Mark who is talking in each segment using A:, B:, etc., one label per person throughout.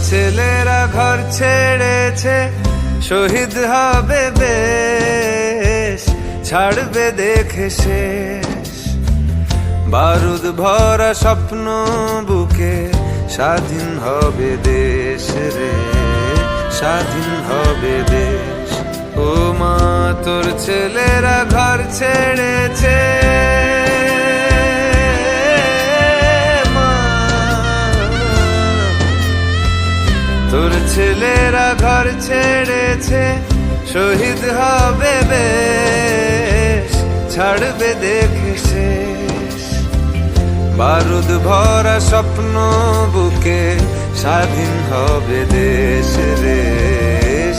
A: ছেলেরা ঘর ছেড়েছে, শহীদ হবে বেশ, ছাড়বে দেখে শেষ। বারুদ ভরা স্বপ্ন বুকে, স্বাধীন হবে দেশ রে, স্বাধীন হবে দেশ। ও মা তোর ছেলেরা ঘর ছেড়েছে, তোর ছেলেরা ঘর ছেড়েছে, শহীদ হবে বেশ, ছাড়বে দেখে শেষ। বারুদ ভরা স্বপ্ন বুকে, স্বাধীন হবে দেশ রে,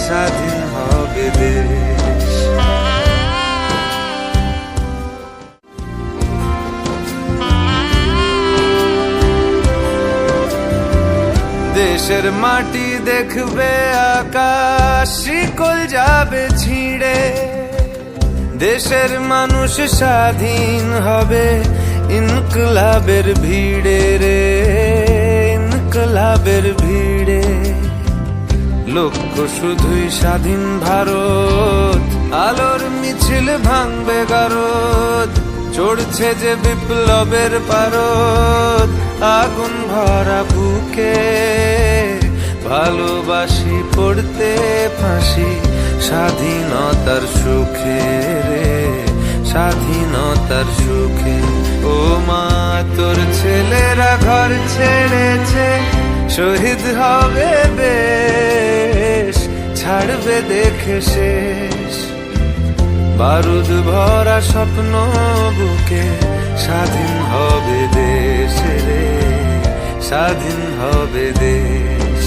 A: স্বাধীন হবে দেশ। দেশের মাটি দেখবে আকাশ, শিকল যাবে ছিঁড়ে। দেশের মানুষ স্বাধীন হবে ইনকলাবের ভিড়ে রে, ইনকলাবের ভিড়ে। লক্ষ্য শুধুই স্বাধীন ভারত, আলোর মিছিল ভাঙবে গারদ। চড়ছে যে বিপ্লবের পারদ, আগুন ভরা বুকে, ভালোবাসি পড়তে ফাঁসি, স্বাধীনতার সুখে রে, স্বাধীনতার সুখে। ও মা তোর ছেলেরা ঘর ছেড়েছে, শহীদ হবে বেশ, ছাড়বে দেখে শেষ। বারুদ ভরা স্বপ্ন বুকে, স্বাধীন হবে দেশ রে, স্বাধীন হবে দেশ।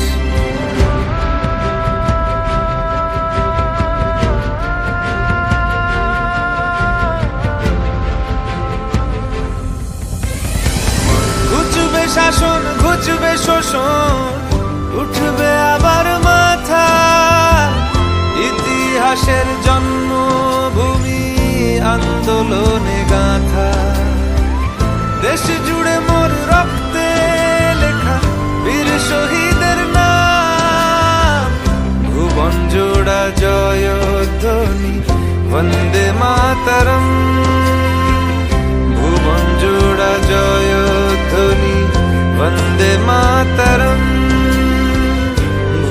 A: ঘুচবে শাসন, ঘুচবে শোষণ, উঠবে আবার মাথা। ইতিহাসের জন্মভূমি, আন্দোলনে গাথা। দেশ জুড়ে মোর রক্তে লেখা বীর শহীদের নাম। ভুবন জোড়া জয়ধ্বনি, বন্দে মাতরম। ভুবন জোড়া জয়ধ্বনি, বন্দে মাতরম।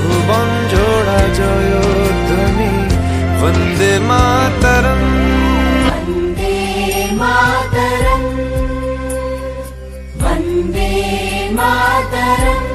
A: ভুবন জোড়া জয়ধ্বনি, বন্দে মাতরম।
B: वन्दे मातरम्, वन्दे मातरम्।